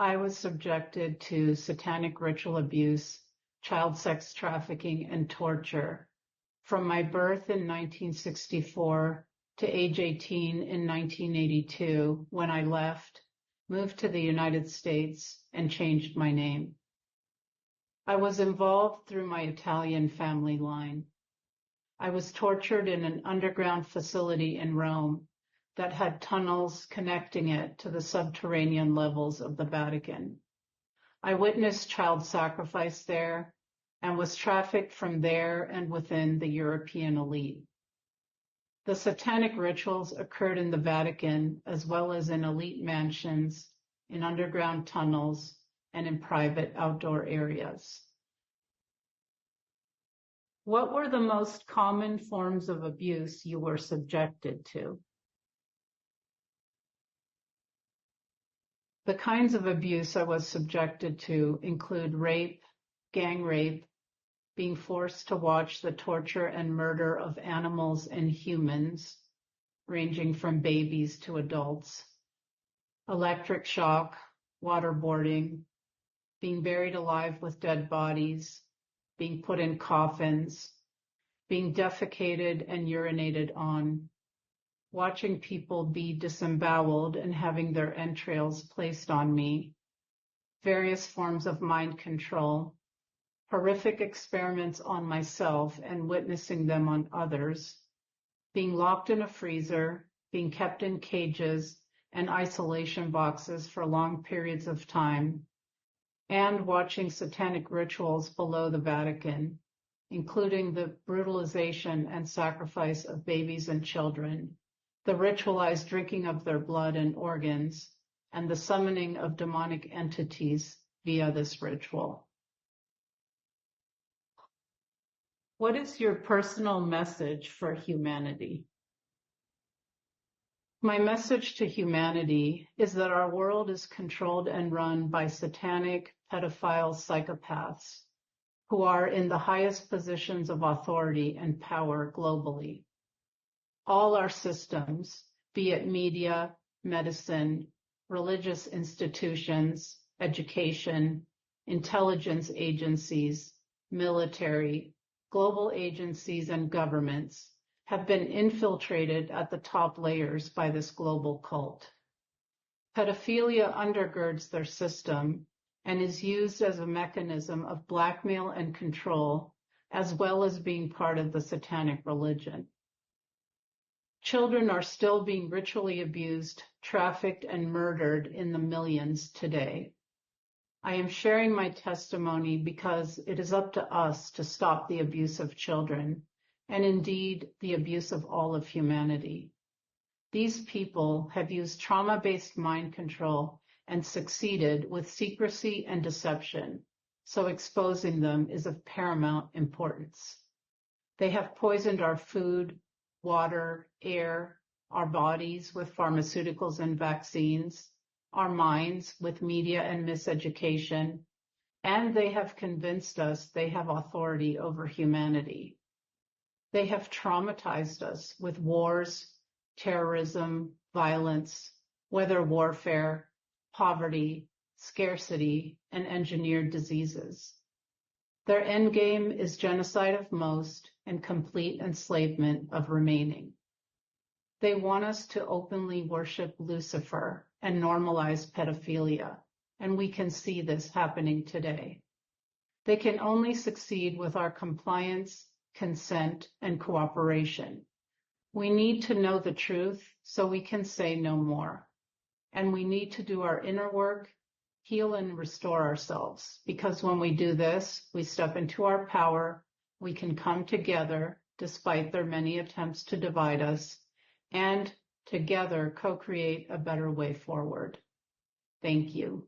I was subjected to satanic ritual abuse, child sex trafficking, and torture from my birth in 1964 to age 18 in 1982 when I left, moved to the United States, and changed my name. I was involved through my Italian family line. I was tortured in an underground facility in Rome that had tunnels connecting it to the subterranean levels of the Vatican. I witnessed child sacrifice there and was trafficked from there and within the European elite. The satanic rituals occurred in the Vatican as well as in elite mansions, in underground tunnels, and in private outdoor areas. What were the most common forms of abuse you were subjected to? The kinds of abuse I was subjected to include rape, gang rape, being forced to watch the torture and murder of animals and humans, ranging from babies to adults, electric shock, waterboarding, being buried alive with dead bodies, being put in coffins, being defecated and urinated on, watching people be disemboweled and having their entrails placed on me, various forms of mind control, horrific experiments on myself and witnessing them on others, being locked in a freezer, being kept in cages and isolation boxes for long periods of time, and watching satanic rituals below the Vatican, including the brutalization and sacrifice of babies and children, the ritualized drinking of their blood and organs, and the summoning of demonic entities via this ritual. What is your personal message for humanity? My message to humanity is that our world is controlled and run by satanic, pedophile psychopaths who are in the highest positions of authority and power globally. All our systems, be it media, medicine, religious institutions, education, intelligence agencies, military, global agencies, and governments, have been infiltrated at the top layers by this global cult. Pedophilia undergirds their system and is used as a mechanism of blackmail and control, as well as being part of the satanic religion. Children are still being ritually abused, trafficked, and murdered in the millions today. I am sharing my testimony because it is up to us to stop the abuse of children, and indeed the abuse of all of humanity. These people have used trauma-based mind control and succeeded with secrecy and deception, so exposing them is of paramount importance. They have poisoned our food, water, air, our bodies with pharmaceuticals and vaccines, our minds with media and miseducation, and they have convinced us they have authority over humanity. They have traumatized us with wars, terrorism, violence, weather warfare, poverty, scarcity, and engineered diseases. Their endgame is genocide of most and complete enslavement of remaining. They want us to openly worship Lucifer and normalize pedophilia, and we can see this happening today. They can only succeed with our compliance, consent, and cooperation. We need to know the truth so we can say no more. And we need to do our inner work, heal and restore ourselves, because when we do this, we step into our power, we can come together despite their many attempts to divide us, and together co-create a better way forward. Thank you.